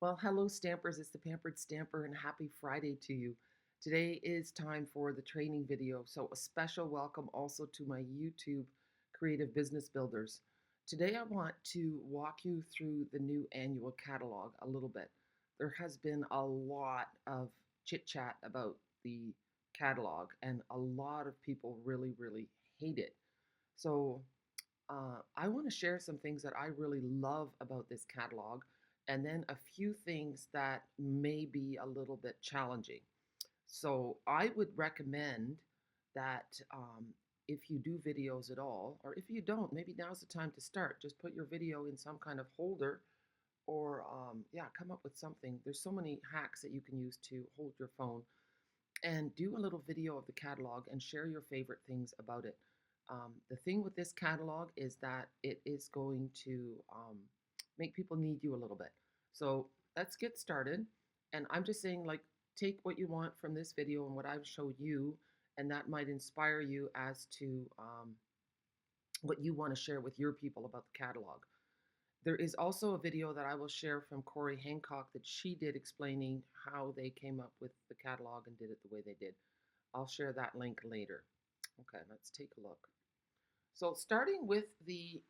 Well, hello, Stampers. It's the Pampered Stamper, and happy Friday to you. Today is time for the training video, so a special welcome also to my YouTube Creative Business Builders. Today, I want to walk you through the new annual catalog a little bit. There has been a lot of chit chat about the catalog, and a lot of people really hate it. So, I want to share some things that I really love about this catalog, and then a few things that may be a little bit challenging. So, I would recommend that if you do videos at all, or if you don't, maybe now's the time to start. Just put your video in some kind of holder, or yeah, come up with something. There's so many hacks that you can use to hold your phone and do a little video of the catalog and share your favorite things about it. The thing with this catalog is that it is going to make people need you a little bit. So let's get started. And I'm just saying, like, take what you want from this video and what I've showed you, and that might inspire you as to what you want to share with your people about the catalog. There is also a video that I will share from Corey Hancock that she did explaining how they came up with the catalog and did it the way they did. I'll share that link later. Okay, let's take a look. So starting with the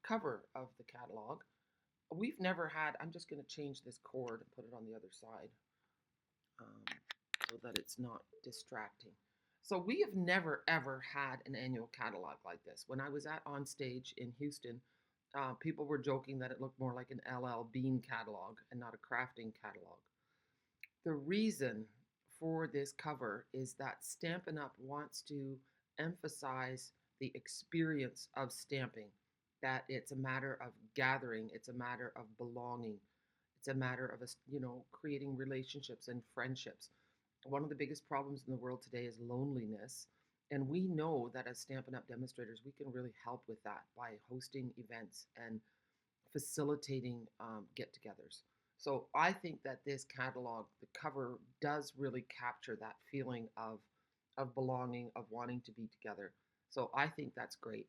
cover of the catalog, we've never had, I'm just going to change this cord and put it on the other side so that it's not distracting. So we have never ever had an annual catalog like this. When I was at On Stage in Houston, people were joking that it looked more like an LL Bean catalog and not a crafting catalog. The reason for this cover is that Stampin' Up! Wants to emphasize the experience of stamping, that it's a matter of gathering, it's a matter of belonging, it's a matter of creating relationships and friendships. One of the biggest problems in the world today is loneliness, and we know that as Stampin' Up! Demonstrators, we can really help with that by hosting events and facilitating get-togethers. So I think that this catalog, the cover, does really capture that feeling of belonging, of wanting to be together. So I think that's great.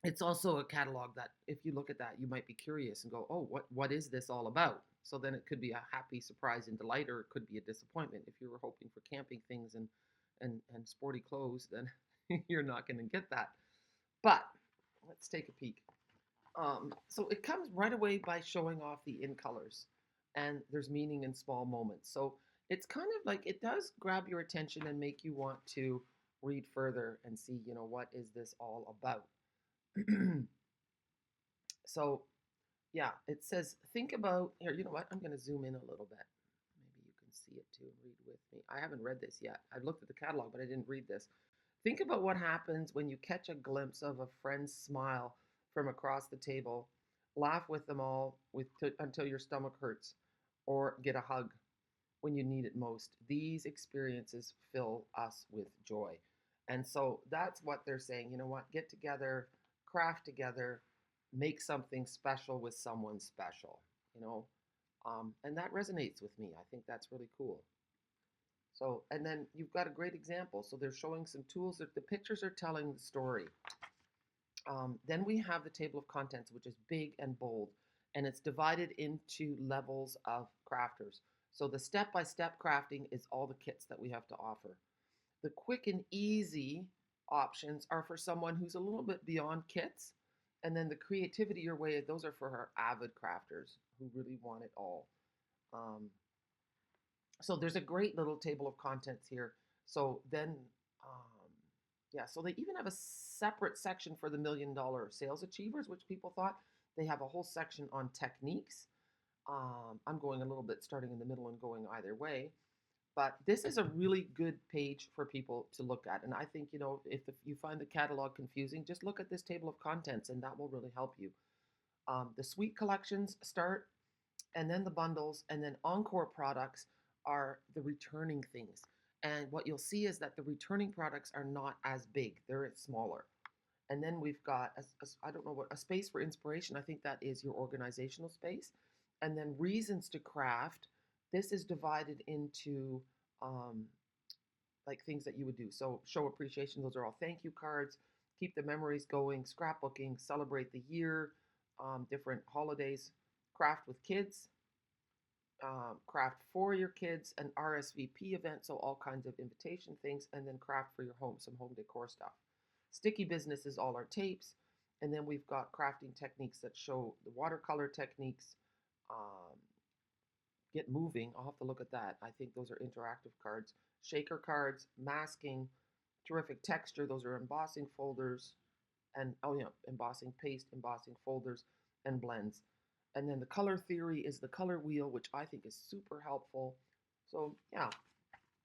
It's also a catalog that, if you look at that, you might be curious and go, "Oh, what is this all about?" So then it could be a happy surprise and delight, or it could be a disappointment. If you were hoping for camping things and sporty clothes, then you're not going to get that. But let's take a peek. So it comes right away by showing off the in colors, and there's meaning in small moments. So it's kind of like, it does grab your attention and make you want to read further and see, what is this all about? So yeah, it says, think about here. You know what? I'm going to zoom in a little bit. Maybe you can see it too and read with me. I haven't read this yet. I've looked at the catalog, but I didn't read this. Think about what happens when you catch a glimpse of a friend's smile from across the table, laugh with them all until your stomach hurts, or get a hug when you need it most. These experiences fill us with joy. And so that's what they're saying. You know what? Get together, craft together, make something special with someone special, and that resonates with me. I think that's really cool. So, and then you've got a great example. So they're showing some tools that the pictures are telling the story. Then we have the table of contents, which is big and bold, and it's divided into levels of crafters. So the step-by-step crafting is all the kits that we have to offer. The quick and easy options are for someone who's a little bit beyond kits. And then the creativity your way, those are for our avid crafters who really want it all. So there's a great little table of contents here. So then, yeah, so they even have a separate section for the $1 million sales achievers, which people thought. They have a whole section on techniques. I'm going a little bit starting in the middle and going either way. But this is a really good page for people to look at. And I think, if you find the catalog confusing, just look at this table of contents and that will really help you. The suite collections start, and then the bundles, and then encore products are the returning things. And what you'll see is that the returning products are not as big, they're smaller. And then we've got, I don't know what, a space for inspiration. I think that is your organizational space. And then reasons to craft. This is divided into like things that you would do. So show appreciation, those are all thank you cards, keep the memories going, scrapbooking, celebrate the year, different holidays, craft with kids, craft for your kids, an RSVP event, so all kinds of invitation things, and then craft for your home, some home decor stuff. Sticky business is all our tapes, and then we've got crafting techniques that show the watercolor techniques. Um, Get moving. I'll have to look at that. I think those are interactive cards. Shaker cards, masking, terrific texture. Those are embossing folders, and oh yeah, embossing paste, embossing folders, and blends. And then the color theory is the color wheel, which I think is super helpful. So yeah,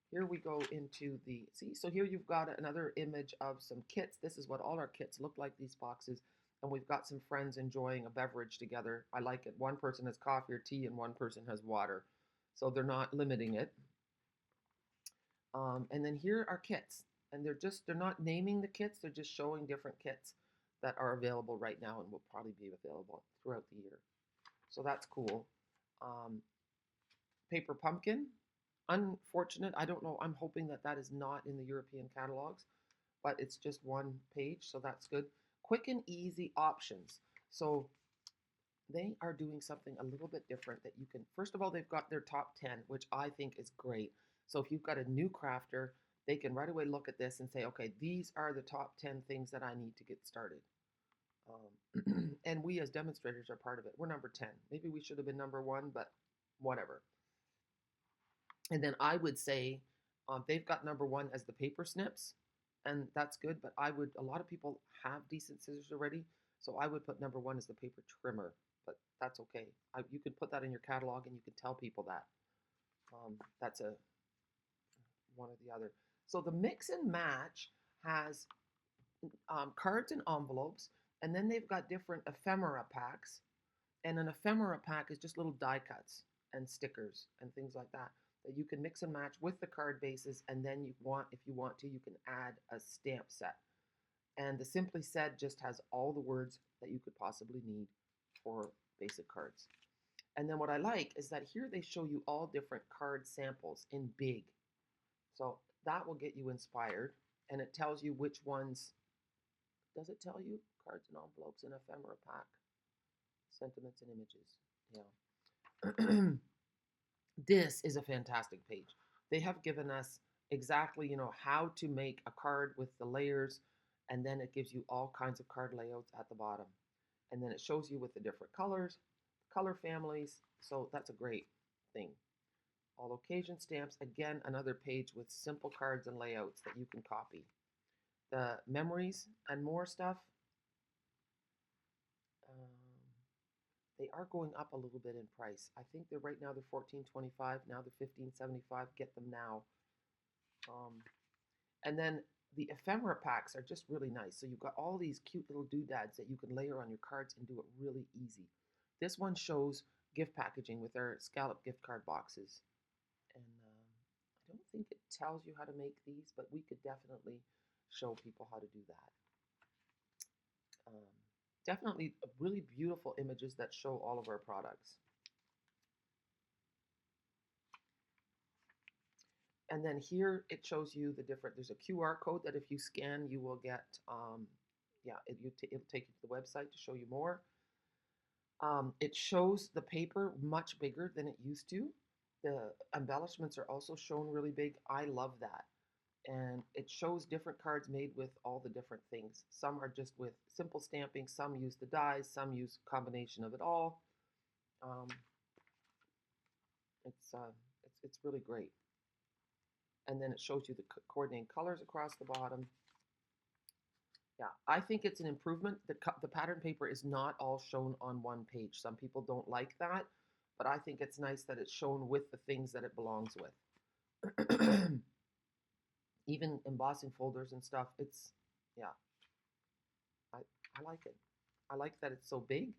here we go into the, see, so here you've got another image of some kits. This is what all our kits look like, these boxes. And we've got some friends enjoying a beverage together. I like it. One person has coffee or tea and one person has water. So they're not limiting it. And then here are kits. And they're not naming the kits, they're just showing different kits that are available right now and will probably be available throughout the year. So that's cool. Um, Paper pumpkin, unfortunate. I don't know. I'm hoping that that is not in the European catalogs, but it's just one page, so that's good. Quick and easy options. So they are doing something a little bit different that you can, first of all, they've got their top 10, which I think is great. So if you've got a new crafter, they can right away look at this and say, okay, these are the top 10 things that I need to get started. And we as demonstrators are part of it. We're number 10. Maybe we should have been number 1, but whatever. And then I would say they've got number 1 as the paper snips, and that's good. But a lot of people have decent scissors already, so I would put number 1 as the paper trimmer. But that's okay. You can put that in your catalog, and you can tell people that. That's a one or the other. So the mix and match has cards and envelopes, and then they've got different ephemera packs. And an ephemera pack is just little die cuts and stickers and things like that that you can mix and match with the card bases, and then if you want to, you can add a stamp set. And the Simply Said just has all the words that you could possibly need for basic cards. And then what I like is that here they show you all different card samples in big. So that will get you inspired, and it tells you which ones. Does it tell you? Cards and envelopes in ephemera pack. Sentiments and images. Yeah. This is a fantastic page. They have given us exactly, how to make a card with the layers, and then it gives you all kinds of card layouts at the bottom. And then it shows you with the different colors, color families. So that's a great thing. All occasion stamps, again, another page with simple cards and layouts that you can copy. The memories and more stuff, they are going up a little bit in price. I think they're right now they're $14.25. Now they're $15.75. Get them now. And then the ephemera packs are just really nice. So you've got all these cute little doodads that you can layer on your cards and do it really easy. This one shows gift packaging with our scallop gift card boxes. And I don't think it tells you how to make these, but we could definitely show people how to do that. Definitely really beautiful images that show all of our products. And then here it shows you the different, there's a QR code that if you scan, you will get, it'll take you to the website to show you more. It shows the paper much bigger than it used to. The embellishments are also shown really big. I love that. And it shows different cards made with all the different things. Some are just with simple stamping, some use the dies, some use a combination of it all. It's really great. And then it shows you the coordinating colors across the bottom. Yeah, I think it's an improvement. The pattern paper is not all shown on one page. Some people don't like that, but I think it's nice that it's shown with the things that it belongs with. Even embossing folders and stuff, yeah, I like it. I like that it's so big.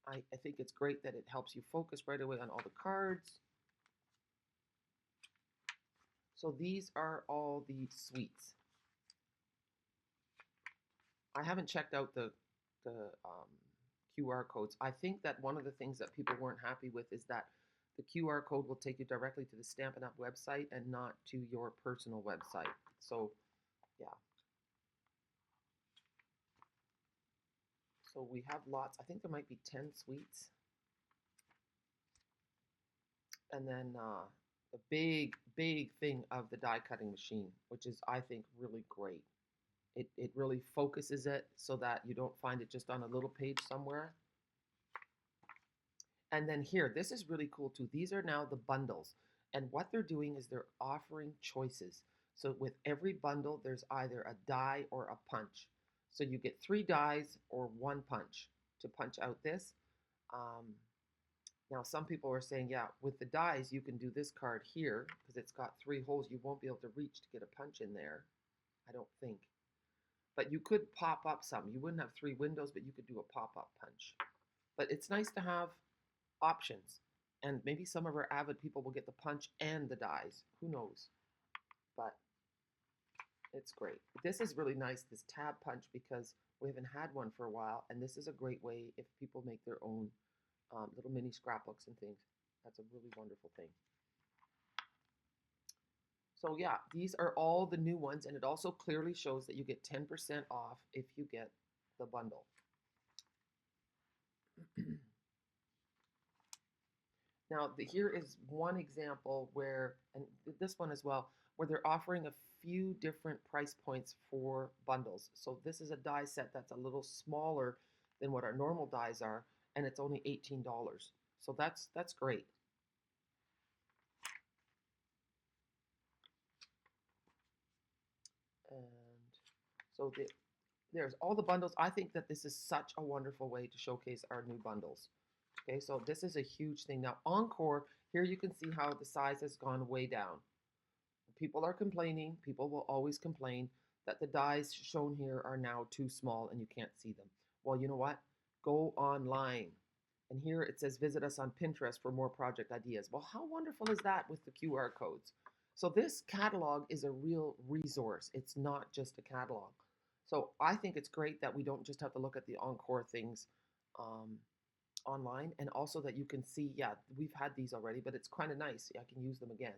I think it's great that it helps you focus right away on all the cards. So these are all the suites. I haven't checked out the QR codes. I think that one of the things that people weren't happy with is that the QR code will take you directly to the Stampin' Up! Website and not to your personal website. So, yeah. So we have lots. I think there might be 10 suites. And then the big thing of the die cutting machine, which is, I think, really great. It really focuses it so that you don't find it just on a little page somewhere. And then here, this is really cool too. These are now the bundles. And what they're doing is they're offering choices. So with every bundle, there's either a die or a punch. So you get 3 dies or 1 punch to punch out this. Um, Now, some people are saying, yeah, with the dies, you can do this card here because it's got 3 holes. You won't be able to reach to get a punch in there, I don't think. But you could pop up some. You wouldn't have 3 windows, but you could do a pop-up punch. But it's nice to have options. And maybe some of our avid people will get the punch and the dies. Who knows? But it's great. This is really nice, this tab punch, because we haven't had one for a while. And this is a great way if people make their own little mini scrapbooks and things. That's a really wonderful thing. So yeah, these are all the new ones, and it also clearly shows that you get 10% off if you get the bundle. Now, here is one example where, and this one as well, where they're offering a few different price points for bundles. So this is a die set that's a little smaller than what our normal dies are, and it's only $18. So that's great. And so there's all the bundles. I think that this is such a wonderful way to showcase our new bundles. Okay, so this is a huge thing. Now, Encore, here you can see how the size has gone way down. People are complaining, people will always complain that the dies shown here are now too small and you can't see them. Well, you know what? Go online. And here it says visit us on Pinterest for more project ideas. Well, how wonderful is that with the QR codes? So this catalog is a real resource. It's not just a catalog. So I think it's great that we don't just have to look at the Encore things um, online, and also that you can see, yeah, we've had these already, but it's kind of nice. I can use them again.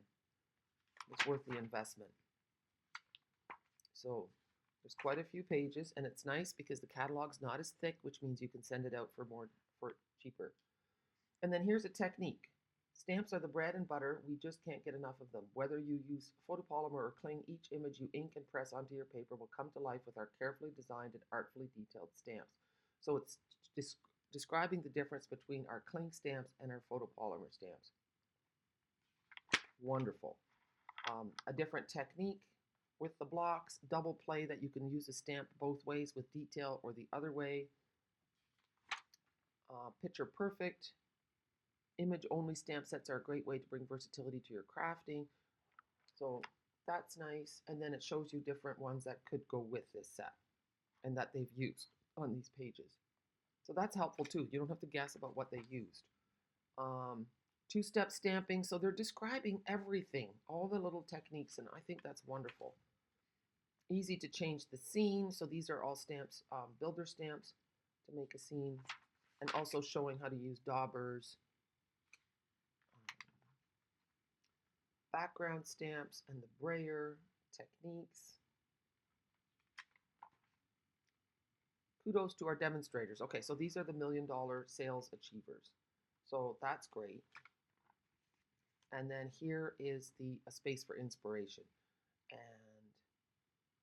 It's worth the investment. So there's quite a few pages, and it's nice because the catalog's not as thick, which means you can send it out for cheaper. And then here's a technique. Stamps are the bread and butter. We just can't get enough of them. Whether you use photopolymer or cling, each image you ink and press onto your paper will come to life with our carefully designed and artfully detailed stamps. So it's describing the difference between our cling stamps and our photopolymer stamps. Wonderful. A different technique with the blocks, double play, that you can use a stamp both ways with detail or the other way. Picture perfect. Image only stamp sets are a great way to bring versatility to your crafting. So that's nice. And then it shows you different ones that could go with this set and that they've used on these pages. So that's helpful too. You don't have to guess about what they used. Two-step stamping. So they're describing everything, all the little techniques, and I think that's wonderful. Easy to change the scene. So these are all stamps, builder stamps to make a scene, and also showing how to use daubers, background stamps, and the brayer techniques. Kudos to our demonstrators. Okay, so these are the $1 million sales achievers. So that's great. And then here is a space for inspiration. And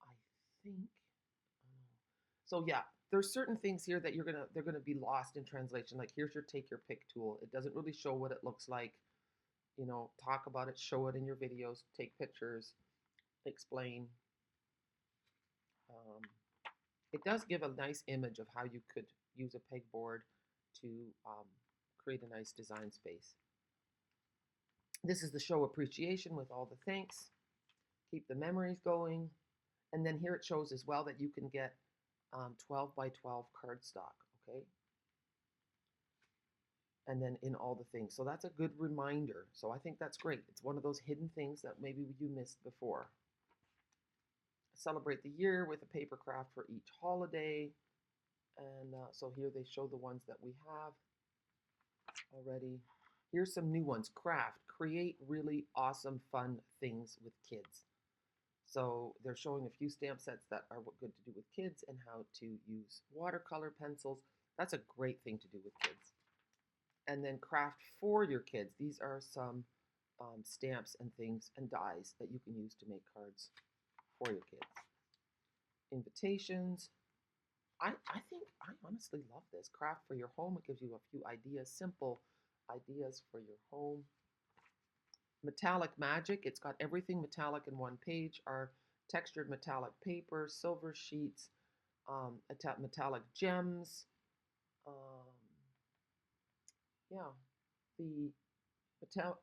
I think, so yeah, there's certain things here that they're gonna be lost in translation. Like here's your take your pick tool. It doesn't really show what it looks like. You know, talk about it, show it in your videos, take pictures, explain. It does give a nice image of how you could use a pegboard to create a nice design space. This is the show appreciation with all the thanks. Keep the memories going. And then here it shows as well that you can get 12 by 12 cardstock, okay? And then in all the things. So that's a good reminder. So I think that's great. It's one of those hidden things that maybe you missed before. Celebrate the year with a paper craft for each holiday. And so here they show the ones that we have already. Here's some new ones. Craft. Create really awesome, fun things with kids. So they're showing a few stamp sets that are good to do with kids and how to use watercolor pencils. That's a great thing to do with kids. and then craft for your kids. These are some stamps and things and dies that you can use to make cards for your kids. Invitations. I think I honestly love this. Craft for your home. It gives you a few ideas, simple ideas for your home. Metallic Magic. It's got everything metallic in one page. Our textured metallic paper, silver sheets, metallic gems. Um, yeah, the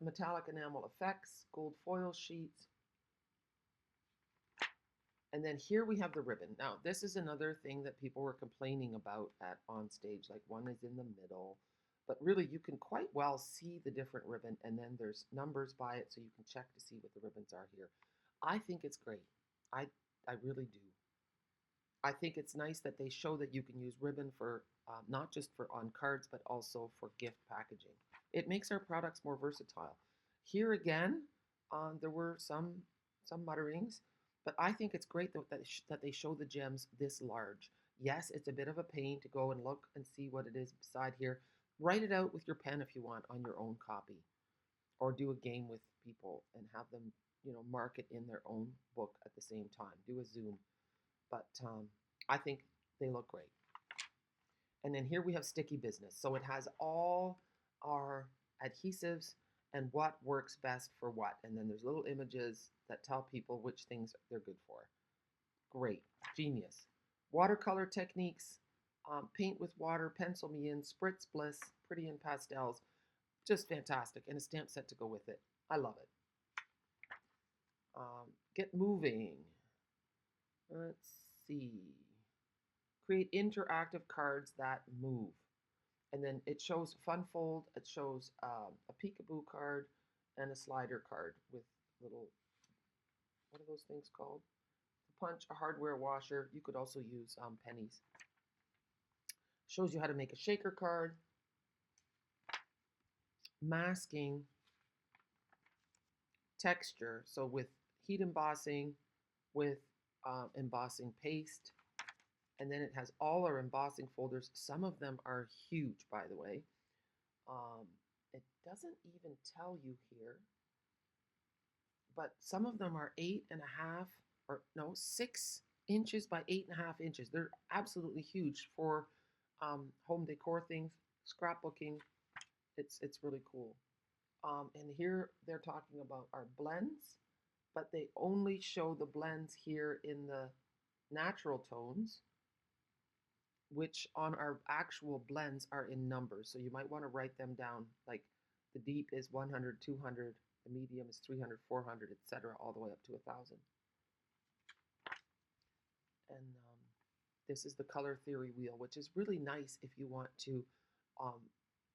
metallic enamel effects, gold foil sheets. And then here we have the ribbon. Now, this is another thing that people were complaining about at on stage, like one is in the middle, but really you can quite well see the different ribbon, and then there's numbers by it so you can check to see what the ribbons are here. I think it's great. I really do. I think it's nice that they show that you can use ribbon for not just for on cards, but also for gift packaging. It makes our products more versatile. Here again, there were some mutterings, but I think it's great that they show the gems this large. Yes, it's a bit of a pain to go and look and see what it is beside here. Write it out with your pen if you want on your own copy, or do a game with people and have them, mark it in their own book at the same time. Do a Zoom. But I think they look great. And then here we have Sticky Business. So it has all our adhesives and what works best for what. And then there's little images that tell people which things they're good for. Great. Genius. Watercolor techniques. Paint with water, pencil me in, spritz bliss, pretty in pastels. Just fantastic. And a stamp set to go with it. I love it. Get moving. Let's see. Create interactive cards that move. And then it shows fun fold. It shows a peekaboo card and a slider card with little, what are those things called? A punch, a hardware washer. You could also use pennies. Shows you how to make a shaker card. Masking. Texture. So with heat embossing, with embossing paste. And then it has all our embossing folders. Some of them are huge, by the way. It doesn't even tell you here, but some of them are 6 inches by 8.5 inches. They're absolutely huge for home decor things, scrapbooking. It's really cool. And here they're talking about our blends, but they only show the blends here in the natural tones, which on our actual blends are in numbers. So you might want to write them down, like the deep is 100, 200, the medium is 300, 400, etc., all the way up to 1,000. And this is the color theory wheel, which is really nice if you want to,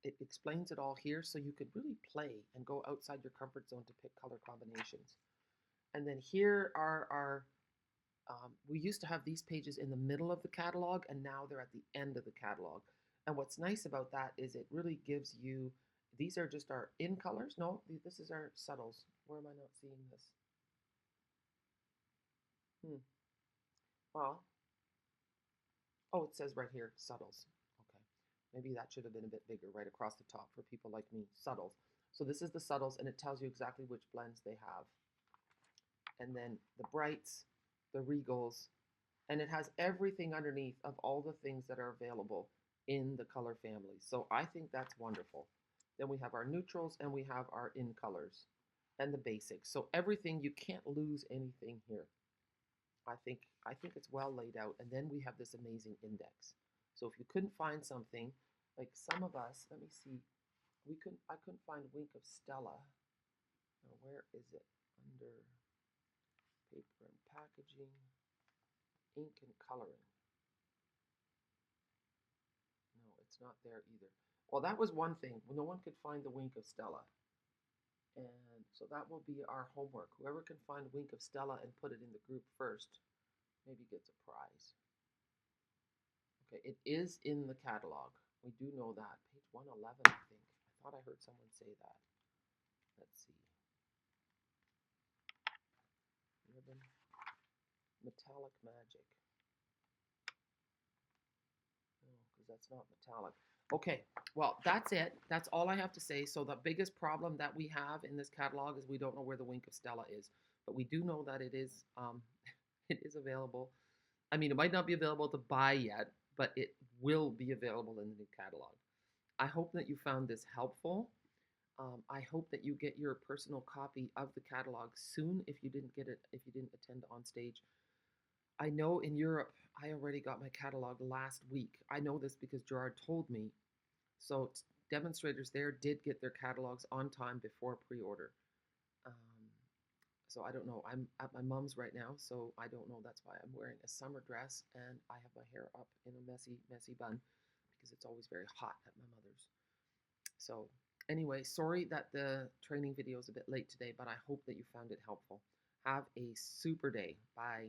it explains it all here, so you could really play and go outside your comfort zone to pick color combinations. And then here are our we used to have these pages in the middle of the catalog, and now they're at the end of the catalog. And what's nice about that is it really gives you, these are just our in colors. No, this is our subtles. Where am I not seeing this? Well, oh, it says right here, subtles. Okay, maybe that should have been a bit bigger right across the top for people like me, subtles. So this is the subtles, and it tells you exactly which blends they have. And then the brights, the regals, and it has everything underneath of all the things that are available in the color family. So I think that's wonderful. Then we have our neutrals and we have our in colors and the basics. So everything, you can't lose anything here. I think it's well laid out. And then we have this amazing index. So if you couldn't find something, like some of us, let me see, I couldn't find Wink of Stella. Now where is it? Under paper and packaging, ink and coloring. No, it's not there either. Well, that was one thing. No one could find the Wink of Stella. And so that will be our homework. Whoever can find Wink of Stella and put it in the group first, maybe gets a prize. Okay, it is in the catalog. We do know that. Page 111, I think. I thought I heard someone say that. Let's see. Ribbon. Metallic Magic. No, because that's not metallic. Okay, well, that's it. That's all I have to say. So the biggest problem that we have in this catalog is we don't know where the Wink of Stella is, but we do know that it is it is available. I mean, it might not be available to buy yet, but it will be available in the new catalog. I hope that you found this helpful. I hope that you get your personal copy of the catalog soon if you didn't get it, if you didn't attend on stage. I know in Europe, I already got my catalog last week. I know this because Gerard told me. So demonstrators there did get their catalogs on time before pre-order. Um, so I don't know. I'm at my mom's right now, so I don't know. That's why I'm wearing a summer dress and I have my hair up in a messy, messy bun because it's always very hot at my mother's. So anyway, sorry that the training video is a bit late today, but I hope that you found it helpful. Have a super day. Bye.